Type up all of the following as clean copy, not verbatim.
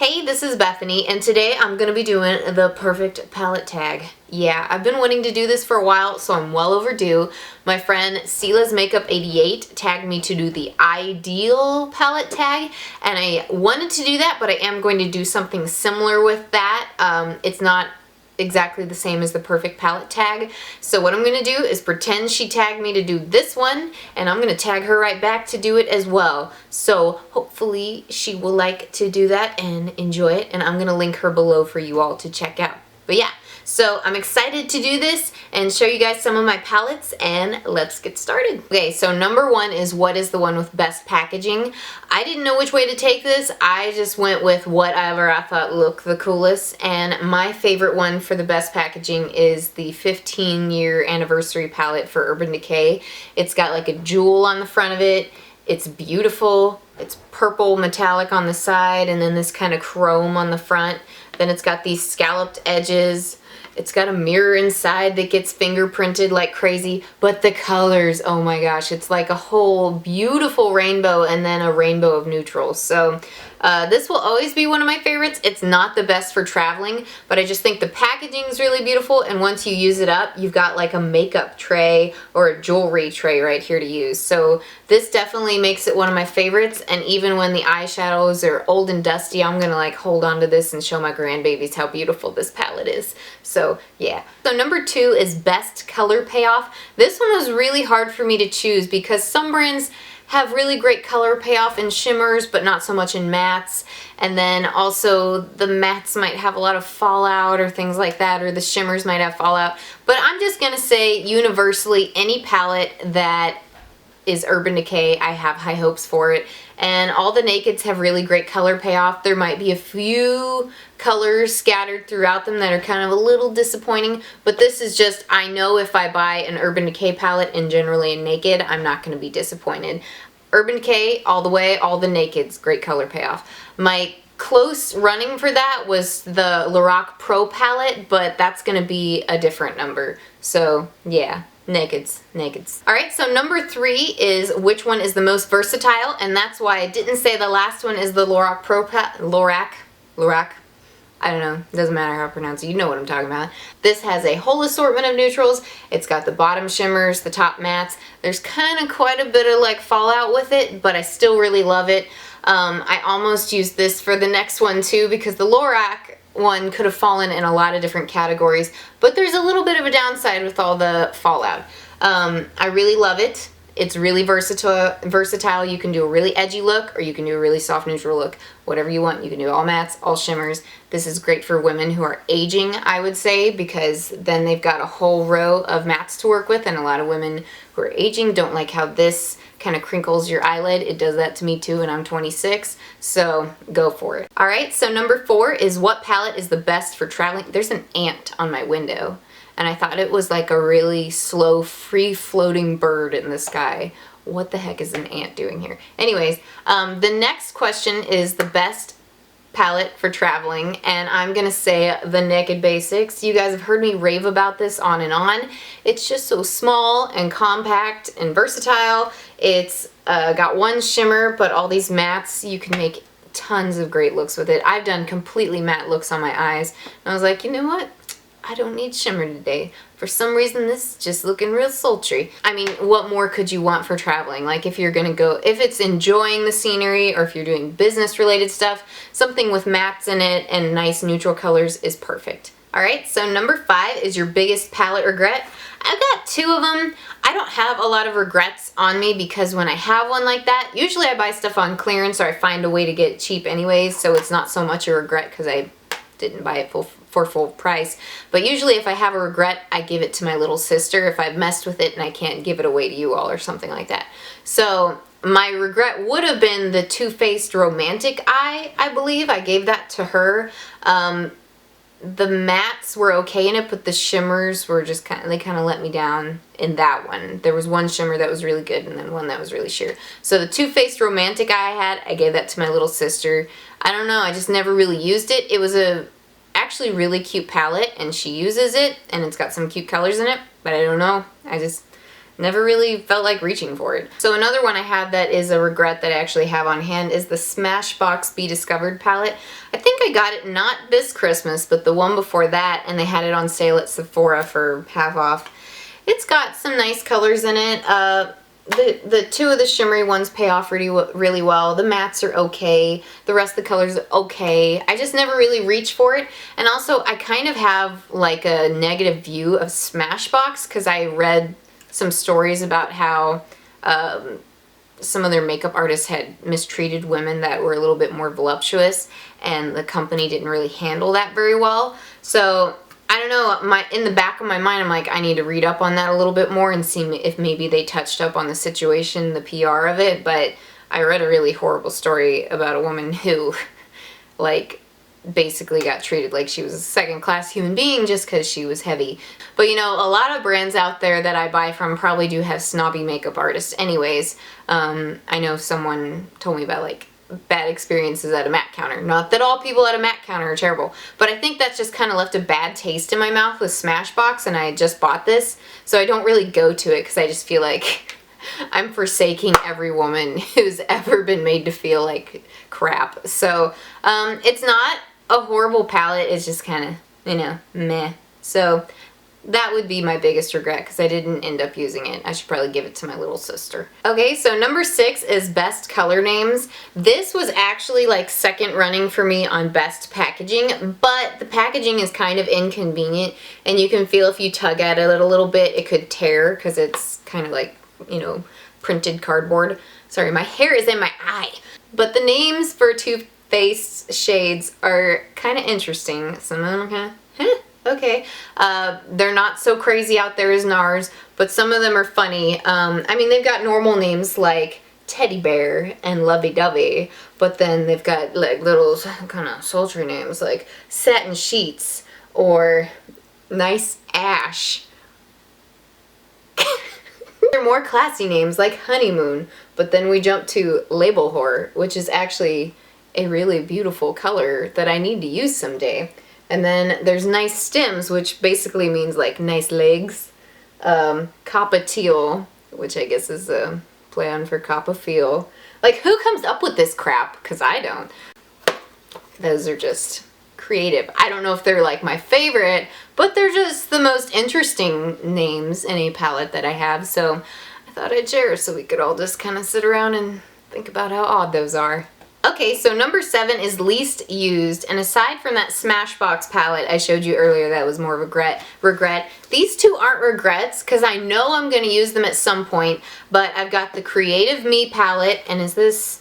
Hey, this is Bethany, and today I'm going to be doing the perfect palette tag. Yeah, I've been wanting to do this for a while, so I'm well overdue. My friend Sela's Makeup 88 tagged me to do the ideal palette tag, and I wanted to do that, but I am going to do something similar with that. It's not exactly the same as the perfect palette tag. So what I'm going to do is pretend she tagged me to do this one, and I'm going to tag her right back to do it as well. So hopefully she will like to do that and enjoy it, and I'm going to link her below for you all to check out. But yeah, so I'm excited to do this and show you guys some of my palettes, and let's get started. Okay, so number one is what is the one with best packaging. I didn't know which way to take this. I just went with whatever I thought looked the coolest, and my favorite one for the best packaging is the 15-year anniversary palette for Urban Decay. It's got like a jewel on the front of it. It's beautiful. It's purple metallic on the side and then this kind of chrome on the front. Then it's got these scalloped edges. It's got a mirror inside that gets fingerprinted like crazy, but the colors, oh my gosh, it's like a whole beautiful rainbow and then a rainbow of neutrals. So this will always be one of my favorites. It's not the best for traveling, but I just think the packaging is really beautiful, and once you use it up, you've got like a makeup tray or a jewelry tray right here to use. So this definitely makes it one of my favorites, and even when the eyeshadows are old and dusty, I'm gonna like hold on to this and show my grandbabies how beautiful this palette is. So yeah. So number two is best color payoff. This one was really hard for me to choose because some brands have really great color payoff in shimmers, but not so much in mattes. And then also the mattes might have a lot of fallout or things like that, or the shimmers might have fallout. But I'm just gonna say universally, any palette that is Urban Decay, I have high hopes for it. And all the nakeds have really great color payoff. There might be a few colors scattered throughout them that are kind of a little disappointing, but this is just, I know if I buy an Urban Decay palette and generally a naked, I'm not going to be disappointed. Urban Decay all the way, all the nakeds, great color payoff. My close running for that was the Lorac Pro Palette, but that's going to be a different number. So yeah. Nakeds. Alright, so number three is which one is the most versatile, and that's why I didn't say the last one is the Lorac Pro Palette. Lorac? I don't know. It doesn't matter how I pronounce it. You know what I'm talking about. This has a whole assortment of neutrals. It's got the bottom shimmers, the top mattes. There's kind of quite a bit of like fallout with it, but I still really love it. I almost used this for the next one too because the Lorac one could have fallen in a lot of different categories, but there's a little bit of a downside with all the fallout. I really love it. It's really versatile. You can do a really edgy look or you can do a really soft neutral look. Whatever you want. You can do all mattes, all shimmers. This is great for women who are aging, I would say, because then they've got a whole row of mattes to work with, and a lot of women who are aging don't like how this kind of crinkles your eyelid. It does that to me too, and I'm 26, so go for it. Alright, so number four is what palette is the best for traveling. There's an ant on my window, and I thought it was like a really slow, free-floating bird in the sky. What the heck is an ant doing here? Anyways, the next question is the best palette for traveling, and I'm gonna say the Naked Basics. You guys have heard me rave about this on and on. It's just so small and compact and versatile. It's got one shimmer, but all these mattes, you can make tons of great looks with it. I've done completely matte looks on my eyes, and I was like, you know what? I don't need shimmer today. For some reason, this is just looking real sultry. I mean, what more could you want for traveling? Like if you're gonna go, if it's enjoying the scenery or if you're doing business related stuff, something with mattes in it and nice neutral colors is perfect. Alright, so number five is your biggest palette regret. I've got two of them. I don't have a lot of regrets on me because when I have one like that, usually I buy stuff on clearance or I find a way to get it cheap anyways, so it's not so much a regret because I didn't buy it for full price. But usually if I have a regret, I give it to my little sister if I've messed with it and I can't give it away to you all or something like that. So my regret would have been the Too Faced Romantic Eye, I believe. I gave that to her. The mattes were okay in it, but the shimmers were just they kind of let me down in that one. There was one shimmer that was really good and then one that was really sheer. So the Too Faced Romantic Eye I had, I gave that to my little sister. I don't know, I just never really used it. It was actually really cute palette and she uses it and it's got some cute colors in it, but I don't know. never really felt like reaching for it. So another one I have that is a regret that I actually have on hand is the Smashbox Be Discovered palette. I think I got it not this Christmas, but the one before that, and they had it on sale at Sephora for half off. It's got some nice colors in it. The two of the shimmery ones pay off really well. The mattes are okay. The rest of the colors are okay. I just never really reach for it. And also, I kind of have like a negative view of Smashbox because I read some stories about how some of their makeup artists had mistreated women that were a little bit more voluptuous, and the company didn't really handle that very well. So I don't know, in the back of my mind, I'm like, I need to read up on that a little bit more and see if maybe they touched up on the situation, the PR of it. But I read a really horrible story about a woman who, like, basically got treated like she was a second-class human being just because she was heavy. But you know, a lot of brands out there that I buy from probably do have snobby makeup artists anyways. I know someone told me about, like, bad experiences at a MAC counter. Not that all people at a MAC counter are terrible, but I think that's just kind of left a bad taste in my mouth with Smashbox, and I had just bought this, so I don't really go to it because I just feel like I'm forsaking every woman who's ever been made to feel like crap. So it's not a horrible palette, it's just kind of, you know, meh. So that would be my biggest regret because I didn't end up using it. I should probably give it to my little sister. Okay, so number 6 is best color names. This was actually like second running for me on best packaging, but the packaging is kind of inconvenient, and you can feel if you tug at it a little bit, it could tear because it's kind of like, you know, printed cardboard. Sorry, my hair is in my eye. But the names for Too Faced shades are kind of interesting. Some of them are kind of, okay. They're not so crazy out there as NARS, but some of them are funny. I mean, they've got normal names like Teddy Bear and Lovey Dovey, but then they've got like little kind of sultry names like Satin Sheets or Nice Ash. There are more classy names like Honeymoon, but then we jump to Label Whore, which is actually a really beautiful color that I need to use someday. And then there's Nice Stems, which basically means like nice legs. Coppa Teal, which I guess is a play on for Coppa Feel. Like, who comes up with this crap? Because I don't. Those are just creative. I don't know if they're like my favorite, but they're just the most interesting names in a palette that I have. So I thought I'd share so we could all just kind of sit around and think about how odd those are. Okay, so number 7 is least used, and aside from that Smashbox palette I showed you earlier that was more of a regret, these two aren't regrets because I know I'm going to use them at some point, but I've got the Creative Me palette, and this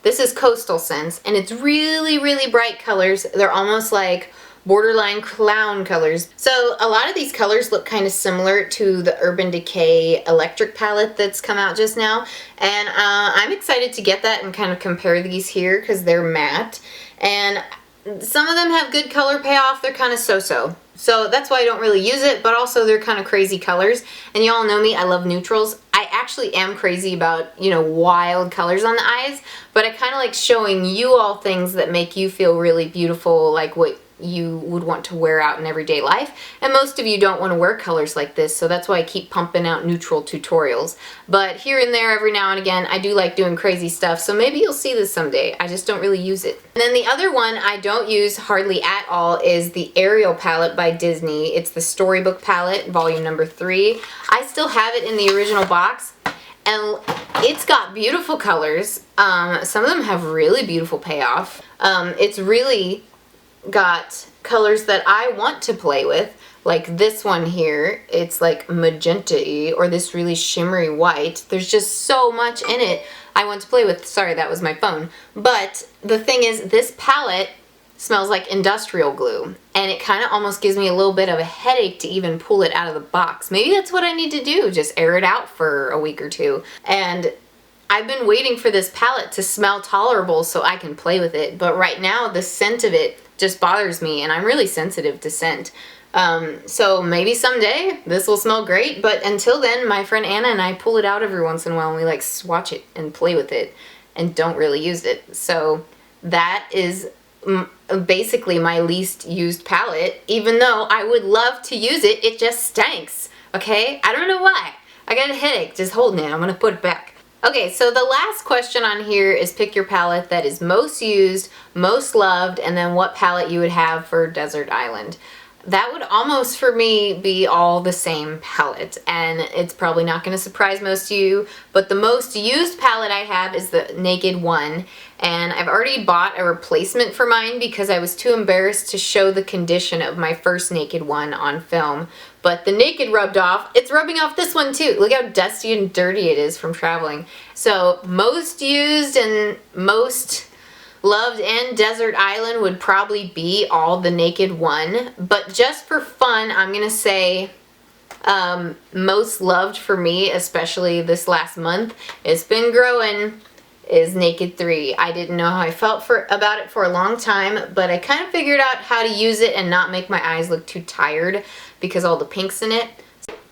is Coastal Scents, and it's really, really bright colors. They're almost like borderline clown colors. So a lot of these colors look kind of similar to the Urban Decay electric palette that's come out just now, and I'm excited to get that and kind of compare these here because they're matte, and some of them have good color payoff. They're kind of so-so. So that's why I don't really use it, but also they're kind of crazy colors, and y'all know me, I love neutrals. I actually am crazy about, you know, wild colors on the eyes, but I kind of like showing you all things that make you feel really beautiful, like what you would want to wear out in everyday life, and most of you don't want to wear colors like this, so that's why I keep pumping out neutral tutorials. But here and there, every now and again, I do like doing crazy stuff, so maybe you'll see this someday. I just don't really use it. And then the other one I don't use hardly at all is the Ariel palette by Disney. It's the Storybook palette, volume number 3. I still have it in the original box, and it's got beautiful colors. Some of them have really beautiful payoff. It's really got colors that I want to play with, like this one here. It's like magenta-y, or this really shimmery white. There's just so much in it I want to play with. Sorry, that was my phone. But the thing is, this palette smells like industrial glue, and it kind of almost gives me a little bit of a headache to even pull it out of the box. Maybe that's what I need to do, just air it out for a week or two. And I've been waiting for this palette to smell tolerable so I can play with it, but right now the scent of it just bothers me, and I'm really sensitive to scent. So maybe someday this will smell great, but until then, my friend Anna and I pull it out every once in a while, and we like swatch it and play with it and don't really use it. So that is basically my least used palette, even though I would love to use it. It just stinks, okay? I don't know why. I got a headache just holding it. I'm gonna put it back. Okay, so the last question on here is pick your palette that is most used, most loved, and then what palette you would have for Desert Island. That would almost, for me, be all the same palette, and it's probably not going to surprise most of you, but the most used palette I have is the Naked One, and I've already bought a replacement for mine because I was too embarrassed to show the condition of my first Naked One on film. But the Naked rubbed off. It's rubbing off this one too. Look how dusty and dirty it is from traveling. So most used and most loved and Desert Island would probably be all the Naked One. But just for fun, I'm going to say most loved for me, especially this last month, it's been growing, is Naked 3. I didn't know how I felt about it for a long time, but I kind of figured out how to use it and not make my eyes look too tired because all the pink's in it.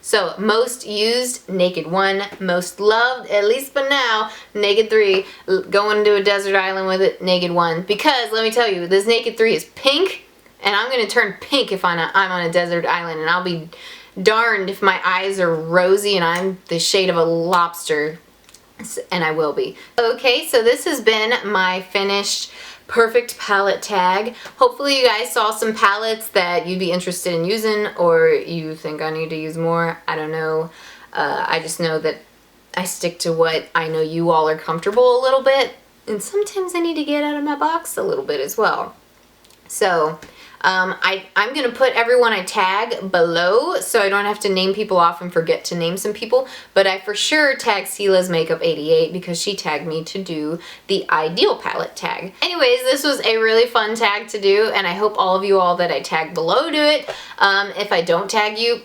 So most used, Naked One. Most loved, at least for now, Naked 3. Going to a desert island with it, Naked One. Because let me tell you, this Naked 3 is pink, and I'm going to turn pink if I'm on a desert island, and I'll be darned if my eyes are rosy and I'm the shade of a lobster. And I will be. Okay, so this has been my finished perfect palette tag. Hopefully you guys saw some palettes that you'd be interested in using, or you think I need to use more. I don't know. I just know that I stick to what I know you all are comfortable a little bit, and sometimes I need to get out of my box a little bit as well. So I'm going to put everyone I tag below so I don't have to name people off and forget to name some people, but I for sure tag Sela's Makeup 88 because she tagged me to do the Ideal Palette tag. Anyways, this was a really fun tag to do, and I hope all of you all that I tag below do it. If I don't tag you,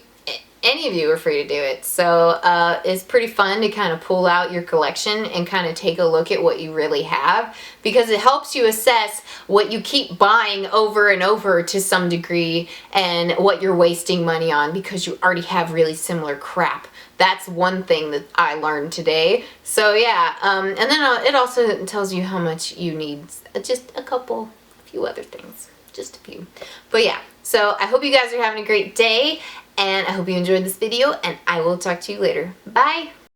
any of you are free to do it. So it's pretty fun to kind of pull out your collection and kind of take a look at what you really have, because it helps you assess what you keep buying over and over to some degree and what you're wasting money on because you already have really similar crap. That's one thing that I learned today. So yeah, and then it also tells you how much you need. Just a few other things. Just a few. But yeah, so I hope you guys are having a great day, and I hope you enjoyed this video, and I will talk to you later. Bye!